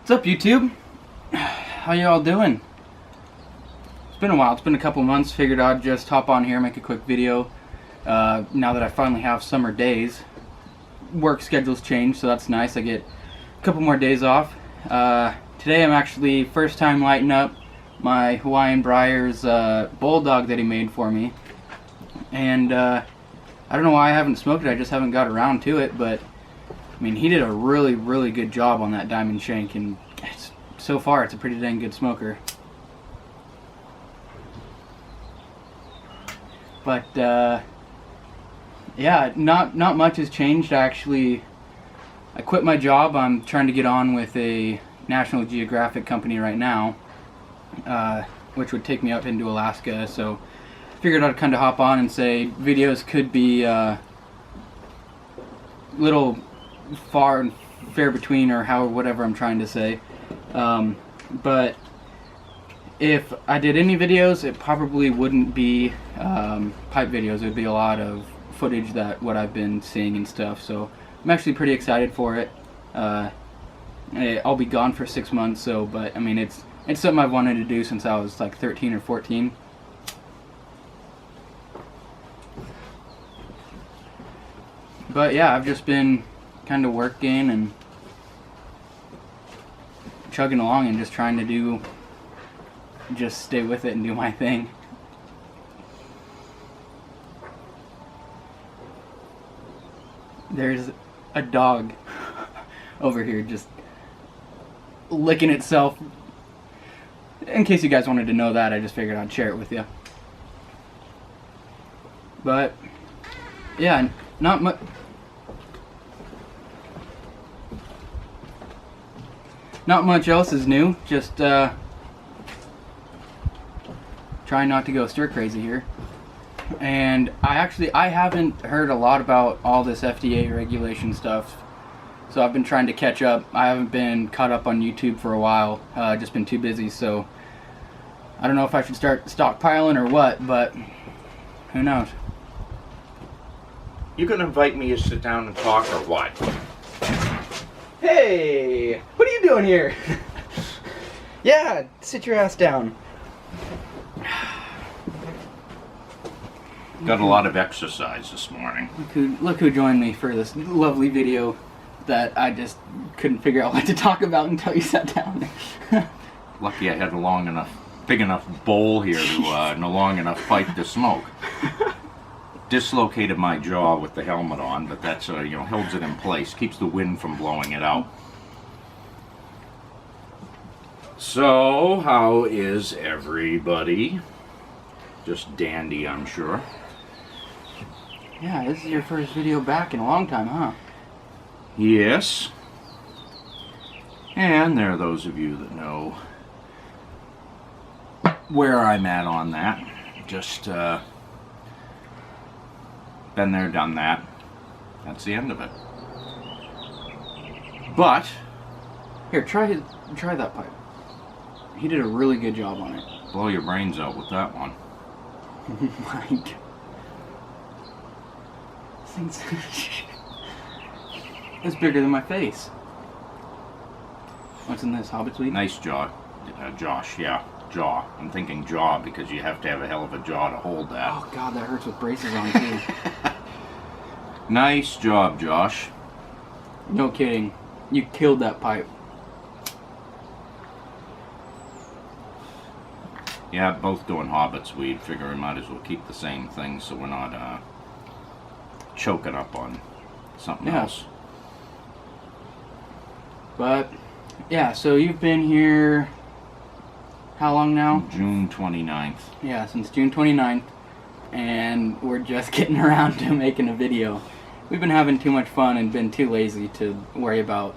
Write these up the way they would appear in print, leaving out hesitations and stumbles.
What's up, YouTube? How y'all doing? It's been a while. It's been a couple months. Figured I'd just hop on here, make a quick video. Now that I finally have summer days. Work schedule's changed, so that's nice. I get a couple more days off. Today I'm actually first time lighting up my Hawaiian Briars Bulldog that he made for me. And I don't know why I haven't smoked it. I just haven't got around to it, but I mean, he did a really good job on that diamond shank, and so far it's a pretty dang good smoker. But yeah, not much has changed. I quit my job. I'm trying to get on with a National Geographic company right now, which would take me up into Alaska. So figured I'd kind of hop on and say videos could be little far and fair between, or whatever I'm trying to say. But if I did any videos, it probably wouldn't be pipe videos. It would be a lot of footage that what I've been seeing and stuff. So I'm actually pretty excited for it. I'll be gone for 6 months, so but I mean it's something I've wanted to do since I was like 13 or 14. But yeah, I've just been kind of working and chugging along and just trying to just stay with it and do my thing. There's a dog over here just licking itself. In case you guys wanted to know that, I just figured I'd share it with you. But yeah, not much. Not much else is new. Just trying not to go stir crazy here. And I haven't heard a lot about all this FDA regulation stuff, so I've been trying to catch up. I haven't been caught up on YouTube for a while. Just been too busy, so I don't know if I should start stockpiling or what, but who knows. You gonna invite me to sit down and talk or what? Hey, what are you doing here? Yeah, sit your ass down. Got a lot of exercise this morning. Look who joined me for this lovely video that I just couldn't figure out what to talk about until you sat down. Lucky I had a big enough bowl here to no long enough pipe to smoke. Dislocated my jaw with the helmet on, but that's holds it in place, keeps the wind from blowing it out. So, how is everybody? Just dandy, I'm sure. Yeah, this is your first video back in a long time, huh? Yes. And there are those of you that know where I'm at on that. Just been there, done that. That's the end of it. But here, try that pipe. He did a really good job on it. Blow your brains out with that one. Mike. This thing's it's bigger than my face. What's in this? Hobbit's weed? Nice jaw, Josh. Yeah, jaw. I'm thinking jaw because you have to have a hell of a jaw to hold that. Oh God, that hurts with braces on too. Nice job, Josh. No kidding. You killed that pipe. Yeah, both doing Hobbit's weed. Figure we might as well keep the same thing so we're not choking up on something else. But yeah, so you've been here how long now? June 29th. Yeah, since June 29th, and we're just getting around to making a video. We've been having too much fun and been too lazy to worry about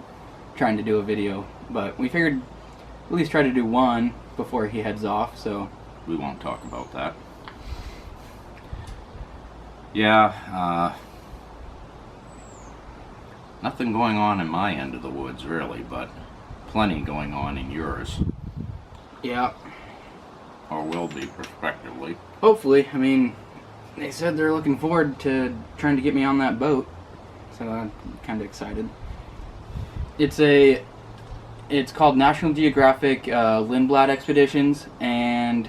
trying to do a video, but we figured at least try to do one before he heads off, so we won't talk about that. Yeah, nothing going on in my end of the woods really, but plenty going on in yours. Yeah. Or will be, prospectively. Hopefully. I mean, they said they're looking forward to trying to get me on that boat, so I'm kind of excited. It's a It's called National Geographic Lindblad Expeditions, and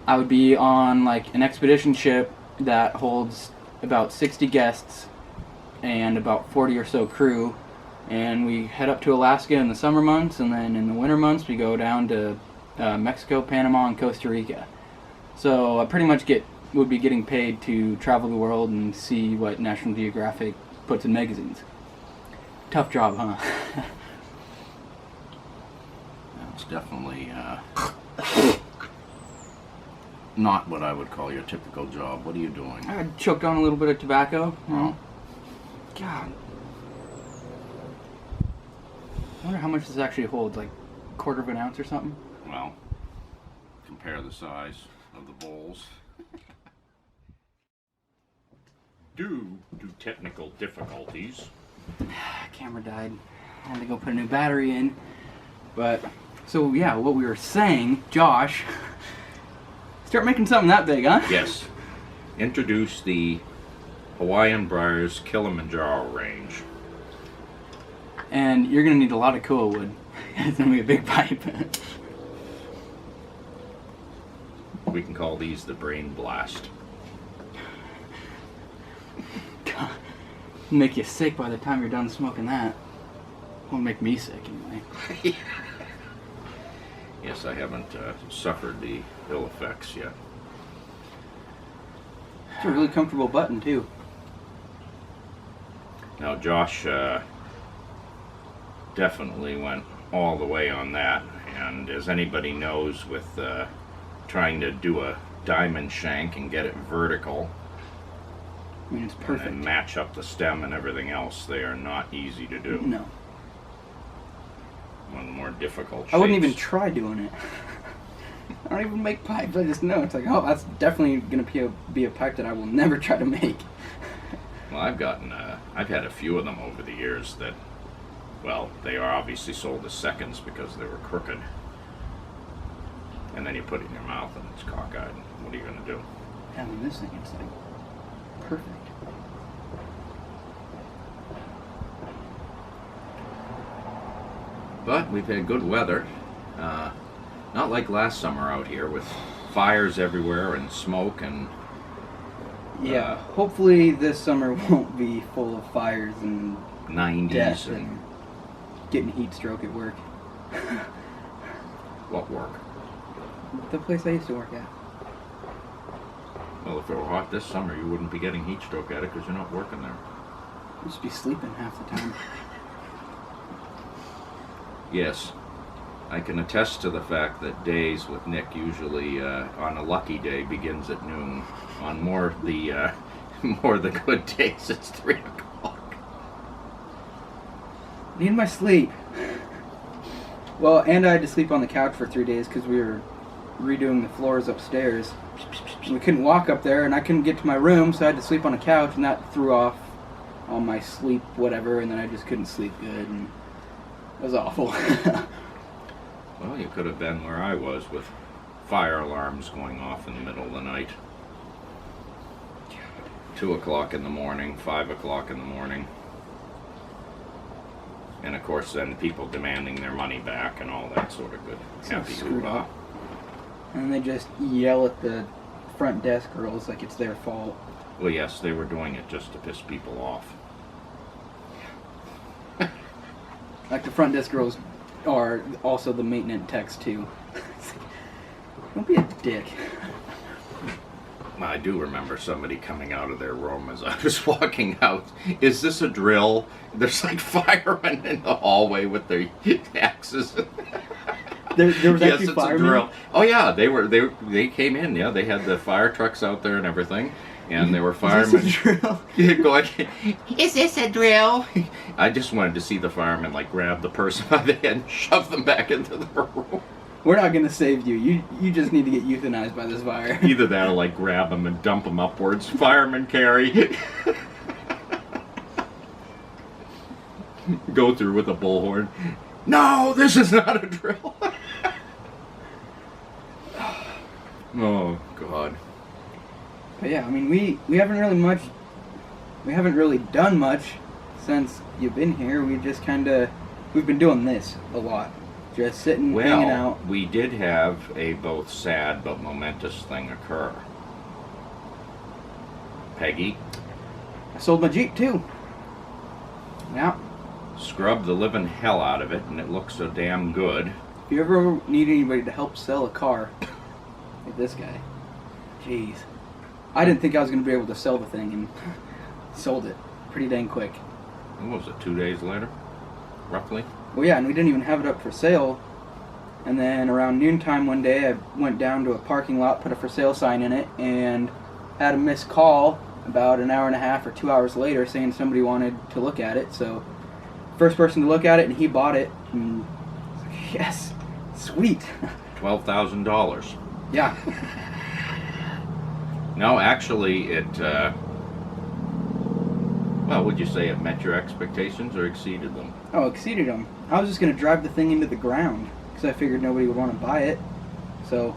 I would be on like an expedition ship that holds about 60 guests and about 40 or so crew, and we head up to Alaska in the summer months, and then in the winter months we go down to Mexico, Panama, and Costa Rica. So I pretty much would be getting paid to travel the world and see what National Geographic puts in magazines. Tough job, huh? It's definitely not what I would call your typical job. What are you doing? I choked on a little bit of tobacco. Oh. God. I wonder how much this actually holds, like a quarter of an ounce or something? Well, compare the size of the bowls. Due to technical difficulties. Camera died. I had to go put a new battery in. But, so yeah, what we were saying, Josh, start making something that big, huh? Yes. Introduce the Hawaiian Briars Kilimanjaro range. And you're going to need a lot of cool wood. It's going to be a big pipe. We can call these the Brain Blast. God, it'll make you sick by the time you're done smoking that. Won't make me sick anyway. Yes, I haven't suffered the ill effects yet. It's a really comfortable button too. Now Josh definitely went all the way on that, and as anybody knows, with trying to do a diamond shank and get it vertical, I mean, it's perfect. and match up the stem and everything else, they are not easy to do. No. One of the more difficult shapes. I wouldn't even try doing it. I don't even make pipes. I just know it's like, oh, that's definitely going to be a pipe that I will never try to make. Well, I've had a few of them over the years that, well, they are obviously sold as seconds because they were crooked. And then you put it in your mouth and it's cockeyed. What are you going to do? I mean, this thing is like perfect. But we've had good weather. Not like last summer out here with fires everywhere and smoke and... Yeah, hopefully this summer won't be full of fires and 90s death and... and getting heat stroke at work. What work? The place I used to work at. Well, if it were hot this summer, you wouldn't be getting heat stroke at it because you're not working there. I'd just be sleeping half the time. Yes, I can attest to the fact that days with Nick usually, on a lucky day, begins at noon. On more the good days, it's 3 o'clock. Need my sleep. Well, and I had to sleep on the couch for 3 days because we were redoing the floors upstairs. We couldn't walk up there, and I couldn't get to my room, so I had to sleep on the couch, and that threw off all my sleep, whatever, and then I just couldn't sleep good, and it was awful. Well, you could have been where I was with fire alarms going off in the middle of the night. 2 o'clock in the morning, 5 o'clock in the morning. And of course then people demanding their money back and all that sort of good happy screwed hoo-ha. up. And they just yell at the front desk girls like it's their fault. Well, yes, they were doing it just to piss people off. Like the front desk girls are also the maintenance techs too. Don't be a dick. I do remember somebody coming out of their room as I was walking out. Is this a drill? There's like firemen in the hallway with their axes. There was Yes, actually it's a firemen. drill. Oh yeah, they came in. Yeah, they had the fire trucks out there and everything, and there were firemen. Is this a drill? Going, is this a drill? I just wanted to see the firemen like grab the person by the head and shove them back into the room. We're not gonna save you. You just need to get euthanized by this fire. Either that or like grab them and dump them upwards. Fireman carry. Go through with a bullhorn. No, this is not a drill. Oh God. But yeah, I mean we haven't really done much since you've been here. We've been doing this a lot. just sitting, hanging out. Well, we did have a both sad but momentous thing occur. Peggy I sold my Jeep too. Yeah. scrubbed the living hell out of it, and it looks so damn good. If you ever need anybody to help sell a car, like this guy. Jeez. I didn't think I was going to be able to sell the thing, and sold it pretty dang quick. What was it, 2 days later? Roughly? Well, yeah, and we didn't even have it up for sale. And then around noontime one day, I went down to a parking lot, put a for sale sign in it, and had a missed call about an hour and a half or 2 hours later saying somebody wanted to look at it. So, first person to look at it, and he bought it. And I was like, yes, sweet. $12,000. Yeah. No, actually, it, well, would you say it met your expectations or exceeded them? Oh, exceeded them. I was just going to drive the thing into the ground because I figured nobody would want to buy it. So,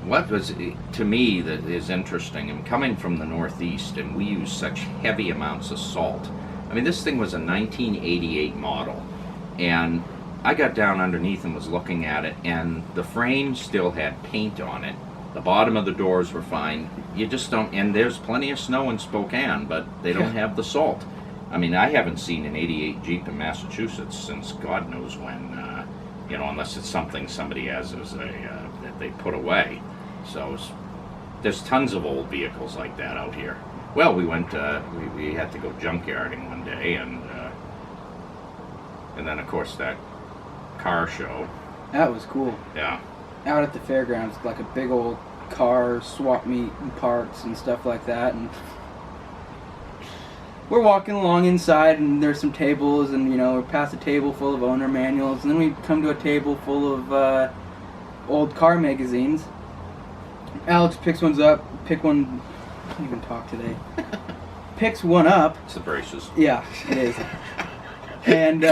What was, to me, that is interesting, and coming from the Northeast, and we use such heavy amounts of salt. I mean, this thing was a 1988 model, and I got down underneath and was looking at it, and the frame still had paint on it. The bottom of the doors were fine. You just don't, and there's plenty of snow in Spokane, but they don't have the salt. I mean, I haven't seen an 88 Jeep in Massachusetts since God knows when, unless it's something somebody has as that they put away. So there's tons of old vehicles like that out here. Well, we went, we had to go junkyarding one day, and then of course that car show. that was cool. Yeah. Out at the fairgrounds, like a big old car swap meet and parts and stuff like that. And we're walking along inside, and there's some tables, and we're past a table full of owner manuals, and then we come to a table full of old car magazines. Alex picks one up. I can't even talk today. Picks one up. It's the braces. Yeah, it is. And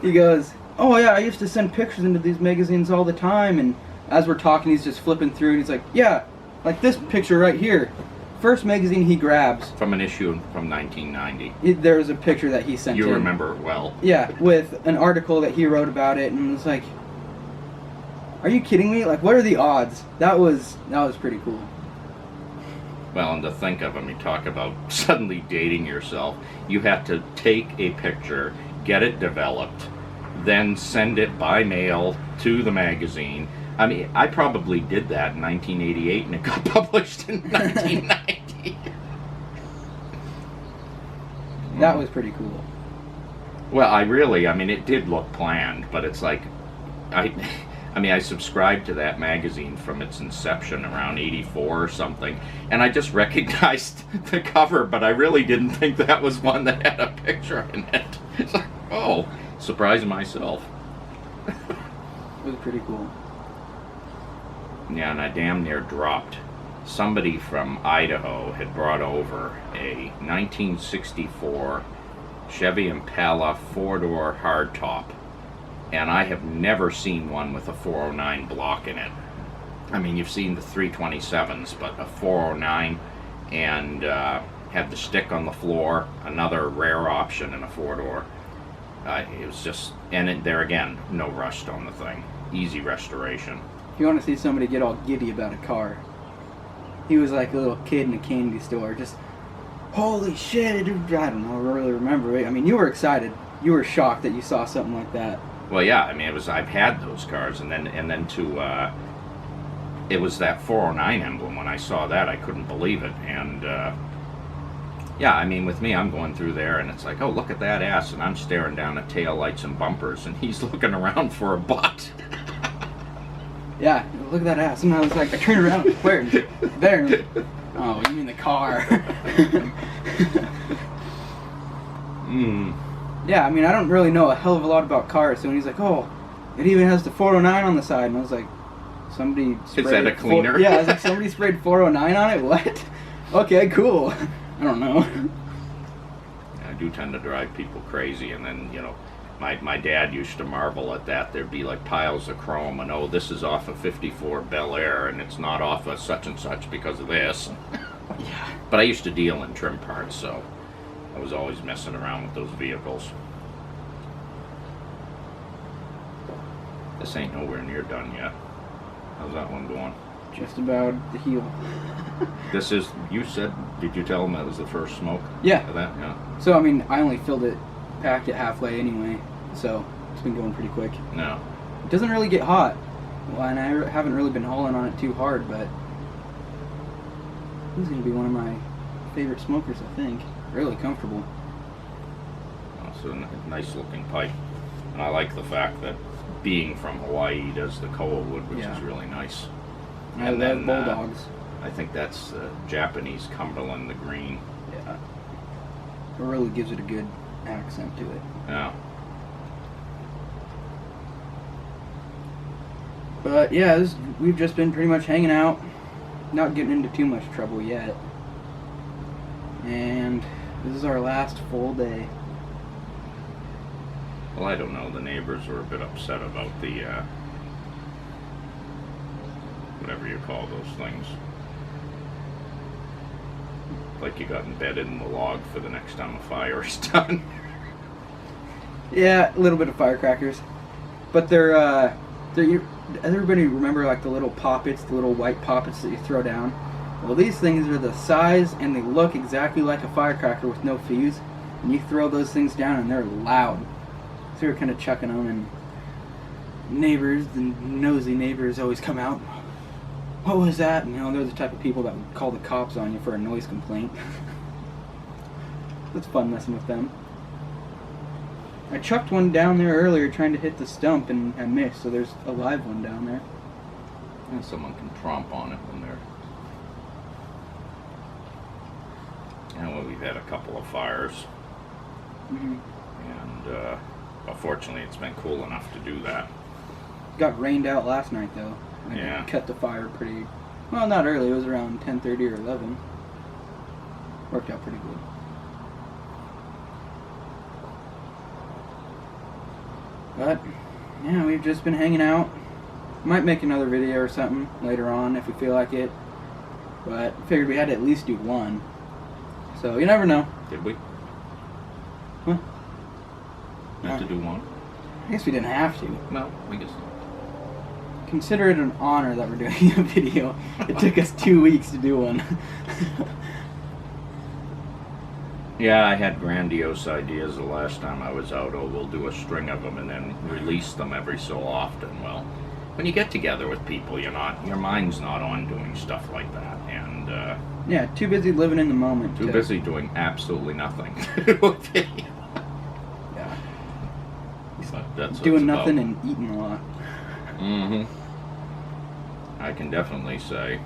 he goes, "Oh yeah, I used to send pictures into these magazines all the time." And as we're talking, he's just flipping through, and he's like, "Yeah, like this picture right here." First magazine he grabs. From an issue from 1990. There's a picture that he sent in. You remember it well. Yeah, with an article that he wrote about it, and it's like, are you kidding me? Like, what are the odds? That was pretty cool. Well, and to think of, talk about suddenly dating yourself. You had to take a picture, get it developed, then send it by mail to the magazine. I probably did that in 1988, and it got published in 1990. That was pretty cool. Well, it did look planned, but it's like, I subscribed to that magazine from its inception around 84 or something, and I just recognized the cover, but I really didn't think that was one that had a picture in it. It's like, oh, surprised myself. It was pretty cool. Yeah, and I damn near dropped. Somebody from Idaho had brought over a 1964 Chevy Impala four-door hardtop, and I have never seen one with a 409 block in it. You've seen the 327s, but a 409, and had the stick on the floor, another rare option in a four-door. It was just, and there again, no rust on the thing. Easy restoration. If you want to see somebody get all giddy about a car, he was like a little kid in a candy store, just, holy shit, I don't know, I really remember it. You were excited. You were shocked that you saw something like that. Well, yeah, I've had those cars, and then it was that 409 emblem. When I saw that, I couldn't believe it, and with me, I'm going through there, and it's like, oh, look at that ass, and I'm staring down at tail lights and bumpers, and he's looking around for a butt. Yeah, look at that ass. And I was like, I turned around, where? There. Oh, you mean the car. Yeah, I don't really know a hell of a lot about cars. So when he's like, oh, it even has the 409 on the side. And I was like, somebody sprayed... Is that a cleaner? Yeah, I was like, somebody sprayed 409 on it? What? Okay, cool. I don't know. I do tend to drive people crazy, and then, my dad used to marvel at that. There'd be like piles of chrome, and oh, this is off of 54 Bel Air, and it's not off of such and such because of this. Yeah. But I used to deal in trim parts, so I was always messing around with those vehicles. This ain't nowhere near done yet. How's that one going? Just about the heel. This is, you said, did you tell them that was the first smoke? Yeah. Of that? Yeah. So, I mean, I only filled it, packed it halfway anyway, so it's been going pretty quick. No. It doesn't really get hot. Well, and I haven't really been hauling on it too hard, but this is going to be one of my favorite smokers, I think. Really comfortable. It's a nice looking pipe. And I like the fact that being from Hawaii does the koa wood, which is really nice. I love Bulldogs. I think that's Japanese Cumberland, the green. Yeah. It really gives it a good accent to it. Yeah. But yeah, we've just been pretty much hanging out, not getting into too much trouble yet. And this is our last full day. Well, I don't know. The neighbors were a bit upset about the, whatever you call those things. Like you got embedded in the log for the next time a fire is done. Yeah, a little bit of firecrackers. But everybody remember like the little poppets, the little white poppets that you throw down? Well, these things are the size and they look exactly like a firecracker with no fuse. And you throw those things down and they're loud. So we're kind of chucking them, and neighbors, the nosy neighbors, always come out. What was that? And, you know, they're the type of people that would call the cops on you for a noise complaint. It's fun messing with them. I chucked one down there earlier trying to hit the stump, and I missed, so there's a live one down there. And someone can tromp on it when they're... And well, we've had a couple of fires. Mm-hmm. And, fortunately, it's been cool enough to do that. Got rained out last night, though. Yeah. Cut the fire pretty... Well, not early. It was around 10:30 or 11. Worked out pretty good. But, yeah, we've just been hanging out. Might make another video or something later on if we feel like it. But figured we had to at least do one. So, you never know. Did we? Huh? Have to do one? I guess we didn't have to. No, I guess. Consider it an honor that we're doing a video. It took us 2 weeks to do one. Yeah, I had grandiose ideas the last time I was out. Oh, we'll do a string of them and then release them every so often. Well, when you get together with people, your mind's not on doing stuff like that. And, yeah, too busy living in the moment. Too busy doing absolutely nothing. Yeah. But that's doing nothing and eating a lot. Mm-hmm. I can definitely say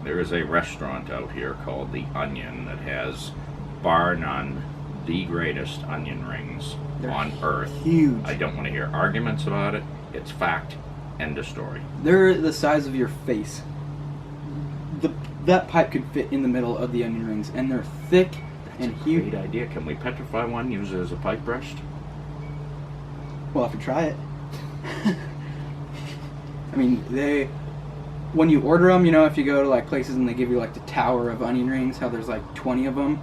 there is a restaurant out here called The Onion that has, bar none, the greatest onion rings on earth. Huge. I don't want to hear arguments about it. It's fact. End of story. They're the size of your face. That pipe could fit in the middle of the onion rings, and they're thick and huge. Great idea. Can we petrify one, use it as a pipe breast? We'll have to try it. I mean, when you order them, you know, if you go to like places and they give you like the tower of onion rings, how there's like 20 of them,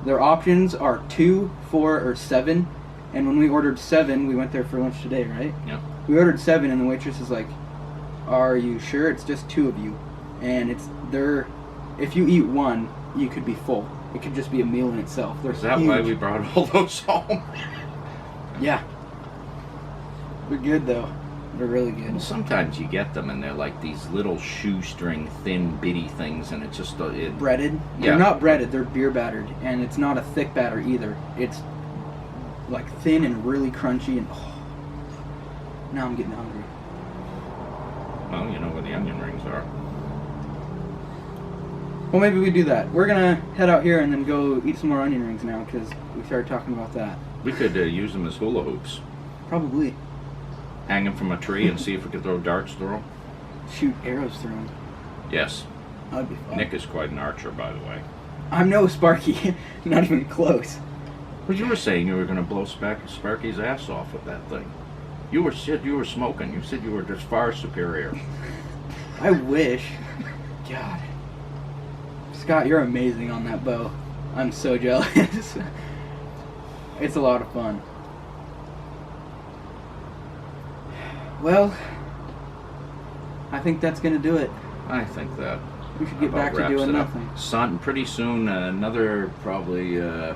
their options are 2, 4, or 7. And when we ordered 7, we went there for lunch today, right? Yeah. We ordered 7, and the waitress is like, "Are you sure? It's just 2 of you." And if you eat one, you could be full. It could just be a meal in itself. They're Is that huge. why we brought all those home? Yeah. They're good though. They're really good. Well, sometimes you get them and they're like these little shoestring, thin, bitty things, and it's just breaded. Yeah. They're not breaded. They're beer battered, and it's not a thick batter either. It's like thin and really crunchy, and now I'm getting hungry. Well, you know where the onion rings are. Well, maybe we do that. We're gonna head out here and then go eat some more onion rings now because we started talking about that. We could use them as hula hoops. Probably. Hang them from a tree and see if we could throw darts through them. Shoot arrows through them. Yes. That'd be fun. Nick is quite an archer, by the way. I'm no Sparky. Not even close. But you were saying you were going to blow Sparky's ass off with that thing. You said you were smoking. You said you were just far superior. I wish. God. Scott, you're amazing on that bow. I'm so jealous. It's a lot of fun. Well, I think that's gonna do it. I think that We should get about back to wraps doing it up. nothing. Sun, pretty soon, another probably Yeah,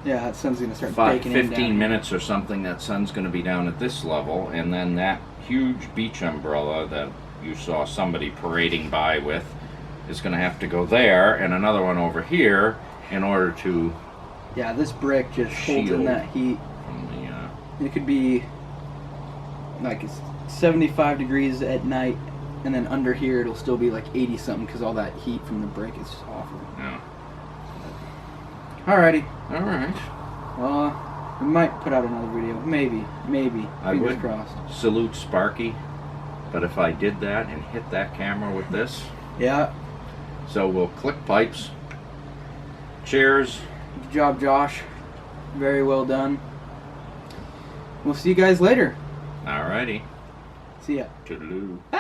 that sun's gonna start 15 baking in down here. minutes or something. That sun's going to be down at this level, and then that huge beach umbrella that you saw somebody parading by with is going to have to go there, and another one over here in order to Yeah, this brick just holds in shield that heat. from the. It could be like it's 75 degrees at night, and then under here it'll still be like 80 something because all that heat from the brick is just awful. Yeah. Alrighty. All right. Well, we might put out another video. Maybe. I Fingers would crossed. salute Sparky, but if I did that and hit that camera with this, Yeah. so we'll click pipes. Cheers. Good job, Josh. Very well done. We'll see you guys later. Alrighty. See ya. Toodaloo. Bye.